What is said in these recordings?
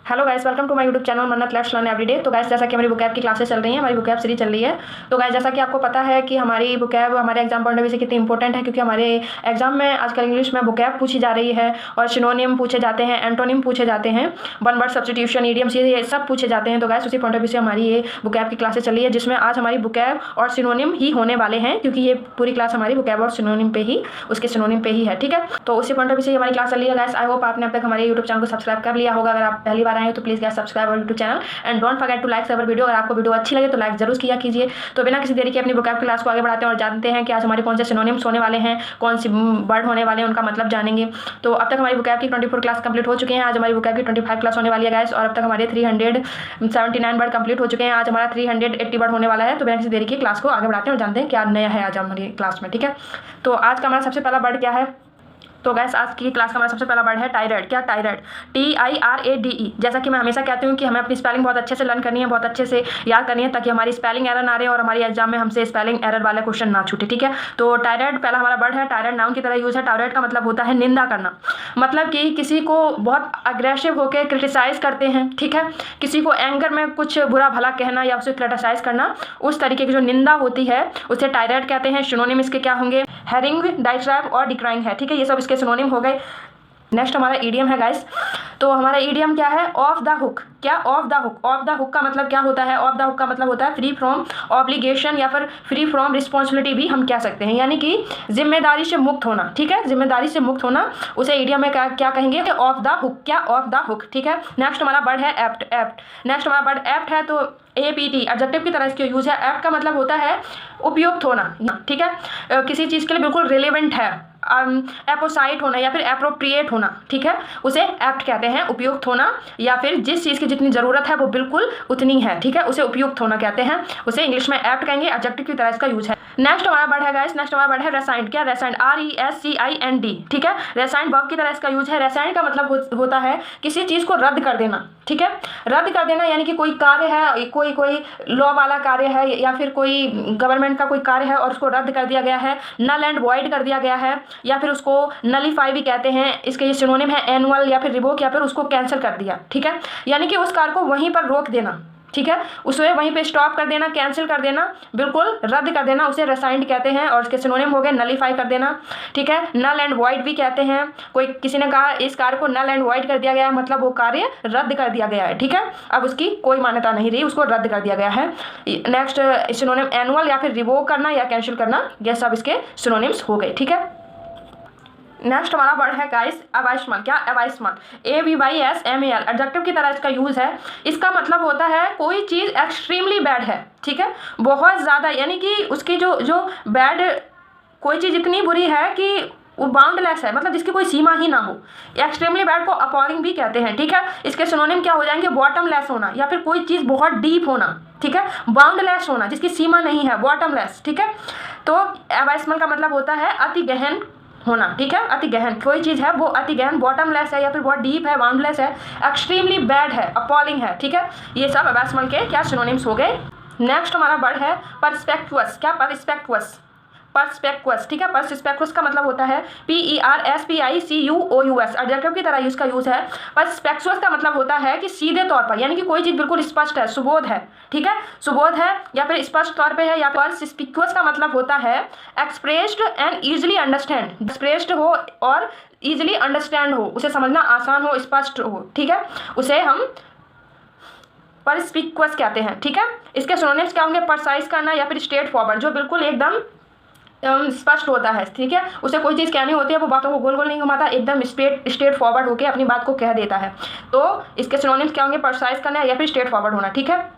Hello guys, welcome to my YouTube channel Mannat let's learn everyday. तो guys, जैसा कि हमारी बुकैब की क्लासेस चल रही हैं, हमारी बुकैब सीरीज चल रही है। तो गाइस, जैसा कि आपको पता है कि हमारी बुकैब हमारे एग्जाम पॉइंट ऑफ व्यू से कितनी इंपॉर्टेंट है, क्योंकि हमारे एग्जाम में आजकल इंग्लिश में बुकैब पूछी जा रही है और सिनोनिम पूछे जाते हैं, एंटोनिम पूछे जाते हैं, वन वर्ड सब्स्टिट्यूशन, इडियम्स, ये सब पूछे जाते हैं। तो गाइस, उसी पॉइंट ऑफ व्यू से हमारी ये बुकैब की क्लासेस चल रही है, जिसमें आज हमारी बुकैब और सिनोनिम ही होने वाले हैं, क्योंकि ये पूरी क्लास हमारी बुकैब और सिनोनिम पे ही, उसके सिनोनिम पे ही है। ठीक है, तो उसी पॉइंट ऑफ व्यू से हमारी क्लास चल रही है। गाइस, आई होप आपने अब तक हमारे यूट्यूब चैनल को सब्सक्राइब कर लिया होगा। अगर आप पहली बार आए हैं तो प्लीज गाइस सब्सक्राइब और YouTube channel and don't forget to like our video. अगर आपको वीडियो अच्छी लगे तो लाइक जरूर किया कीजिए। तो बिना किसी देरी के अपनी बुकैब क्लास को आगे बढ़ाते हैं और जानते हैं कि आज हमारे कौन से सिनोनिम्स होने वाले हैं, कौन सी वर्ड होने वाले हैं, उनका मतलब जानेंगे। तो अब तक हमारी बुकैब की 24 क्लास कंप्लीट हो चुके हैं। आज हमारी बुकैब की 25 क्लास होने वाली है गाइस, और अब तक हमारे 379 वर्ड कंप्लीट हो चुके हैं। आज हमारा 380 वर्ड होने वाला है। तो बिना किसी देरी की क्लास को आगे बढ़ाते हैं और जानते हैं क्या नया है आज हमारी क्लास में। ठीक है, तो आज का हमारा सबसे पहला वर्ड क्या है? तो गैस, आज की क्लास का हमारा सबसे पहला वर्ड है टायराइड। क्या टायराइड? TIRADE। जैसा कि मैं हमेशा कहती हूँ कि हमें अपनी स्पेलिंग बहुत अच्छे से लर्न करनी है, बहुत अच्छे से याद करनी है, ताकि हमारी स्पेलिंग एरर ना रहे और हमारी एग्जाम में हमसे स्पेलिंग एरर वाला क्वेश्चन ना छूटे। ठीक है, तो टायराइड पहला हमारा वर्ड है। टायराइड नाउन की तरह यूज है। टायराइड का मतलब होता है निंदा करना, मतलब कि किसी को बहुत अग्रेसिव होकर क्रिटिसाइज करते हैं। ठीक है, किसी को एंगर में कुछ बुरा भला कहना या उसे क्रिटिसाइज करना, उस तरीके की जो निंदा होती है उसे टायराइड कहते हैं। सिनोनिम इसके क्या होंगे? हेरिंग, डाइट्राइब और डिक्राइंग है। ठीक है, ये सब इसके सिनोनिम हो गए। नेक्स्ट हमारा ईडियम है गाइस। तो हमारा ईडियम क्या है? Off the hook. क्या? Off the hook. Off the hook का मतलब क्या होता है? ऑफ द हुक का मतलब होता है फ्री फ्रॉम ऑब्लिगेशन या फिर फ्री फ्रॉम रिस्पॉन्सिबिलिटी भी हम कह सकते हैं, यानी कि जिम्मेदारी से मुक्त होना। ठीक है, जिम्मेदारी से मुक्त होना, उसे ईडियम में क्या कहेंगे? Off the hook. क्या? Off the hook. ठीक है, नेक्स्ट हमारा वर्ड है एप्ट। एप्ट। नेक्स्ट हमारा वर्ड एप्ट है। तो APT एडजेक्टिव की तरह इसके यूज है। एप्ट का मतलब होता है उपयुक्त होना। ठीक है, किसी चीज़ के लिए बिल्कुल रिलेवेंट है, एपोसाइट होना या फिर एप्रोप्रिएट होना। ठीक है, उसे एप्ट कहते हैं, उपयुक्त होना, या फिर जिस चीज़ की जितनी ज़रूरत है वो बिल्कुल उतनी है। ठीक है, उसे उपयुक्त होना कहते हैं, उसे इंग्लिश में एप्ट कहेंगे। एडजेक्टिव की तरह इसका यूज है। नेक्स्ट हमारा वर्ड है गाइस, नेक्स्ट हमारा वर्ड है रेसाइंड। क्या? रेसाइंड। RESCIND। ठीक है, रेसाइंड वर्ब की तरह इसका यूज है। रेसाइंड का मतलब होता है किसी चीज़ को रद्द कर देना। ठीक है, रद्द कर देना, यानी कि कोई कार्य है, कोई लॉ वाला कार्य है या फिर कोई गवर्नमेंट का कोई कार्य है और उसको रद्द कर दिया गया है, नल एंड वॉइड कर दिया गया है, या फिर उसको नलीफाई भी कहते हैं। इसके ये सिनोनिम है एनुअल या फिर रिवोक, या फिर उसको कैंसिल कर दिया। ठीक है, यानी कि उस कार्य को वहीं पर रोक देना। ठीक है, उसे वहीं पे स्टॉप कर देना, कैंसिल कर देना, बिल्कुल रद्द कर देना, उसे रेसाइंड कहते हैं। और उसके सिनोनिम हो गए नलीफाई कर देना। ठीक है, नल एंड वॉइड भी कहते हैं। कोई किसी ने कहा इस कार्य को नल एंड वॉइड कर दिया गया है, मतलब वो कार्य रद्द कर दिया गया है। ठीक है, अब उसकी कोई मान्यता नहीं रही, उसको रद्द कर दिया गया है। नेक्स्ट सिनोनिम एनुअल या फिर रिवोक करना या कैंसिल करना, ये सब इसके सिनोनिम्स हो गए। ठीक है, नेक्स्ट हमारा वर्ड है गाइस अवाइसमेंट। क्या? अवाइसमेंट। AVYSMAL एडजेक्टिव की तरह इसका यूज है। इसका मतलब होता है कोई चीज़ एक्सट्रीमली बैड है। ठीक है, बहुत ज़्यादा, यानी कि उसकी जो बैड, कोई चीज़ इतनी बुरी है कि वो बाउंडलेस है, मतलब जिसकी कोई सीमा ही ना हो। एक्सट्रीमली बैड को अपॉलिंग भी कहते हैं। ठीक है, इसके सिनोनिम क्या हो जाएंगे? बॉटमलेस होना, या फिर कोई चीज़ बहुत डीप होना। ठीक है, बाउंडलेस होना, जिसकी सीमा नहीं है, बॉटमलेस। ठीक है, तो अवाइसमेंट का मतलब होता है अति गहन होना। ठीक है, अति गहन, कोई चीज़ है वो अति गहन, बॉटमलेस है या फिर बहुत डीप है, बाउंडलेस है, एक्सट्रीमली बैड है, अपॉलिंग है। ठीक है, ये सब अवाइसमेंट के क्या सिनोनिम्स हो गए। नेक्स्ट हमारा वर्ड है पर्सपेक्टुअस। क्या? पर्सपेक्टुअस। पर्सपेक्टुअस। ठीक है, पर्सपेक्टुअस का मतलब होता है PERSPICUOUS एडजेक्टिव की तरह इसका यूज है। पर्सपेक्टुअस का मतलब होता है कि सीधे तौर पर, यानी कि कोई चीज़ बिल्कुल स्पष्ट है, सुबोध है। ठीक है, सुबोध है या फिर स्पष्ट तौर पे है। या पर्सपिक्युअस का मतलब होता है expressed and easily understand, expressed हो और ईजिली अंडरस्टैंड हो, उसे समझना आसान हो, स्पष्ट हो। ठीक है, उसे हम पर्सपिक्युअस कहते हैं। ठीक है, इसके सिनोनिम्स क्या होंगे? परसाइज करना या फिर स्ट्रेट फॉरवर्ड, जो बिल्कुल एकदम स्पष्ट होता है। ठीक है, उसे कोई चीज़ कहनी होती है, वो बातों को गोल गोल नहीं घुमाता, एकदम स्ट्रेट फॉरवर्ड होकर अपनी बात को कह देता है। तो इसके सिनोनिम्स क्या होंगे? परसाइज करना या फिर स्ट्रेट फॉरवर्ड होना। ठीक है,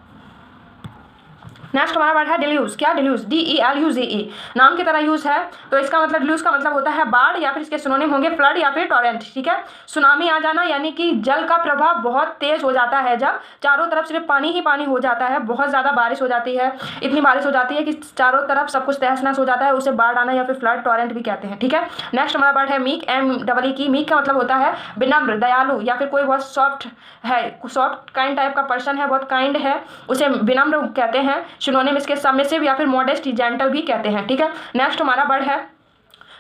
नेक्स्ट हमारा वर्ड है डिल्यूज। क्या? डिल्यूज। DELUZE नाम की तरह यूज है। तो इसका मतलब, डिल्यूज का मतलब होता है बाढ़, या फिर इसके सिनोनिम होंगे फ्लड या फिर टॉरेंट। ठीक है, सुनामी आ जाना, यानी कि जल का प्रवाह बहुत तेज हो जाता है, जब चारों तरफ सिर्फ पानी ही पानी हो जाता है, बहुत ज़्यादा बारिश हो जाती है, इतनी बारिश हो जाती है कि चारों तरफ सब कुछ तहस नहस हो जाता है, उसे बाढ़ आना या फिर फ्लड, टॉरेंट भी कहते हैं। ठीक है, नेक्स्ट हमारा वर्ड है मीक। MEE की। मीक का मतलब होता है विनम्र, दयालु, या फिर कोई बहुत सॉफ्ट है, सॉफ्ट काइंड टाइप का पर्सन है, बहुत काइंड है, उसे विनम्र कहते हैं। सिनोनिम इसके सबमिसिव या फिर मॉडेस्ट, जेंटल भी कहते हैं। ठीक है, नेक्स्ट हमारा वर्ड है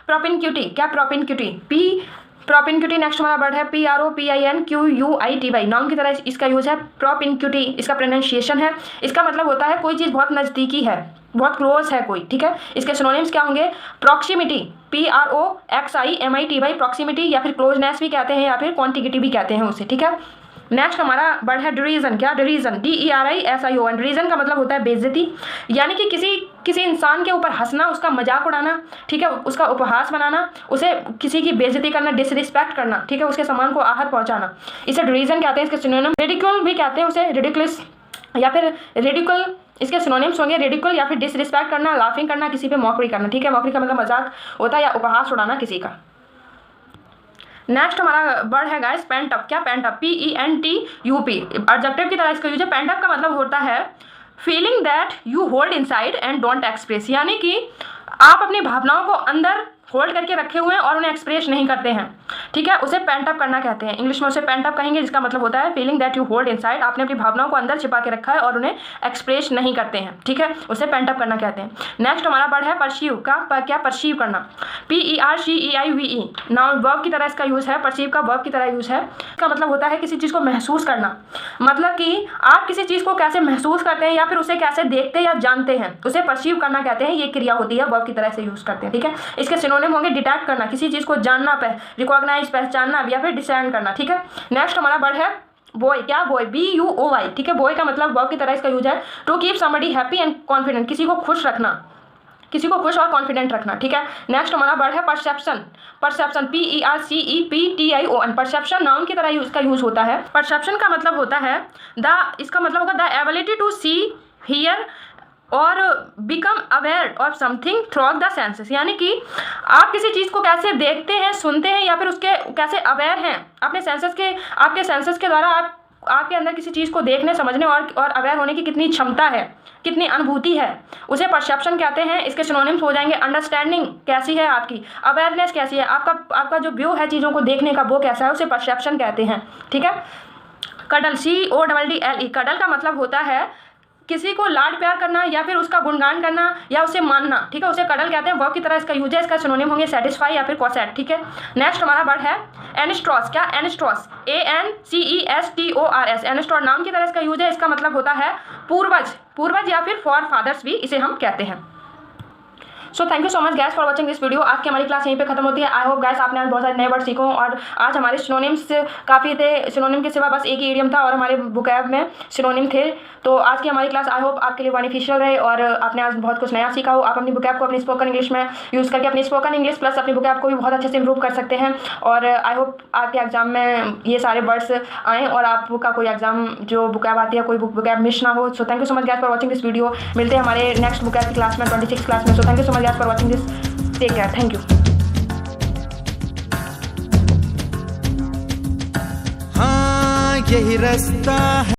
प्रोपिनक्यूटी। क्या? प्रोपिनक्यूटी। प्रोपिनक्यूटी नेक्स्ट हमारा वर्ड है PROPINQUITY। नाउन की तरह इसका यूज है प्रोपिनक्यूटी, इसका प्रोनाउंसिएशन है। इसका मतलब होता है कोई चीज़ बहुत नज़दीकी है, बहुत क्लोज है कोई, ठीक है। इसके सिनोनिम्स क्या होंगे? प्रॉक्सिमिटी PROXIMITY, प्रॉक्सिमिटी, या फिर क्लोजनेस भी कहते हैं, या फिर क्वांटिटी भी कहते हैं उसे, ठीक है। नेक्स्ट हमारा वर्ड है डिरीजन। क्या? डिरीजन DERISION। डिरीजन का मतलब होता है बेइज्जती, यानी कि किसी इंसान के ऊपर हंसना, उसका मजाक उड़ाना, ठीक है, उसका उपहास बनाना, उसे किसी की बेइज्जती करना, डिसरिस्पेक्ट करना, ठीक है, उसके सामान को आहत पहुंचाना, इसे डिरीजन कहते हैं। इसके सिनोनिम रिडिक्यूल भी कहते हैं उसे, रिडिकुलस या फिर रिडिकुल। इसके सिनोनिम्स होंगे रिडिकुल या फिर डिसरिस्पेक्ट करना, लाफिंग करना, किसी पे मॉकरी करना, ठीक है। मॉकरी का मतलब मजाक होता है या उपहास उड़ाना किसी का। नेक्स्ट हमारा वर्ड है गाइस पेंट अप। क्या? Pent up PENTUP। एडजेक्टिव की तरह इसका यूज है। पेंट अप का मतलब होता है feeling that you hold inside and don't express, यानी कि आप अपनी भावनाओं को अंदर होल्ड करके रखे हुए हैं और उन्हें एक्सप्रेस नहीं करते हैं, ठीक है, उसे पेंट अप करना कहते हैं। इंग्लिश में उसे पेंट अप कहेंगे, जिसका मतलब होता है feeling that you hold inside, आपने अपनी भावनाओं को अंदर छिपा के रखा है और उन्हें एक्सप्रेस नहीं करते हैं, ठीक है, उसे पेंट अप करना कहते हैं। नेक्स्ट हमारा वर्ड है परसीव का। क्या? परसीव करना PERCEIVE। नाउन वर्ब की तरह इसका यूज है, परसीव का वर्ब की तरह यूज है। इसका मतलब होता है किसी चीज़ को महसूस करना, मतलब कि आप किसी चीज़ को कैसे महसूस करते हैं या फिर उसे कैसे देखते या जानते हैं, उसे परसीव करना कहते हैं। ये क्रिया होती है, वर्ब की तरह से यूज करते हैं, ठीक है। इसके सिनोनिम होंगे डिटेक्ट करना, किसी चीज़ को जानना, रिकॉग्नाइज, पहचानना, या फिर डिसाइड करना, ठीक है। नेक्स्ट हमारा वर्ड है बॉय। क्या? बॉय BUOY, ठीक है। बॉय का मतलब वर्ब की तरह इसका यूज है to keep somebody happy and confident, किसी को खुश रखना, किसी को खुश और कॉन्फिडेंट रखना, ठीक है। नेक्स्ट हमारा वर्ड है perception. Perception PERCEPTION। Perception noun की तरह इसका यूज होता है। परसेप्शन का मतलब होता है इसका मतलब होगा the ability to see, hear और become aware of something through the senses, यानी कि आप किसी चीज़ को कैसे देखते हैं, सुनते हैं, या फिर उसके कैसे अवेयर हैं अपने सेंसेस के, आपके सेंसेस के द्वारा आपके अंदर किसी चीज़ को देखने, समझने और अवेयर होने की कितनी क्षमता है, कितनी अनुभूति है, उसे परसेप्शन कहते हैं। इसके सिनोनिम्स हो जाएंगे अंडरस्टैंडिंग कैसी है आपकी, अवेयरनेस कैसी है, आपका जो व्यू है चीज़ों को देखने का वो कैसा है, उसे परसेप्शन कहते हैं, ठीक है। Cuddle CODDLE। कडल का मतलब होता है किसी को लाड प्यार करना या फिर उसका गुणगान करना या उसे मानना, ठीक है, उसे कडल कहते हैं। वर्ब की तरह इसका यूज है। इसका सिनोनिम होंगे सेटिस्फाई या फिर कॉसेट, ठीक है। नेक्स्ट हमारा वर्ड है एनिस्ट्रॉस। क्या? एनिस्ट्रॉस ANCESTORS। एनिस्ट्रॉस नाउन की तरह इसका यूज है। इसका मतलब होता है पूर्वज या फिर फॉर फादर्स भी इसे हम कहते हैं। सो thank you so much guys for watching this video. आज की हमारी क्लास यहीं पे खत्म होती है। आई होप गैस आपने आज बहुत सारे नए वर्ड सीखो, और आज हमारे सिनोनिम्स काफ़ी थे। सिनोनिम के सिवा बस एक ही इडियम था और हमारे वोकैब में सिनोनिम थे। तो आज की हमारी क्लास आई होप आपके लिए बेनिफिशियल रहे और आपने आज बहुत कुछ नया सीखा हो। आप अपनी वोकैब को अपनी स्पोकन इंग्लिश में यूज़ करके अपनी स्पोकन इंग्लिश प्लस अपनी वोकैब को भी बहुत अच्छे से इंप्रूव कर सकते हैं। और आई होप आपके एग्जाम में ये सारे वर्ड्स आएँ और आपका कोई एग्जाम जो वोकैब आती है कोई वोकैब मिस ना हो। सो thank you so much guys for watching this video. मिलते हैं हमारे नेक्स्ट वोकैब की क्लास में 26 क्लास में। So thank you so much guys for watching this. Take care. Thank you. हाँ, यही रास्ता है।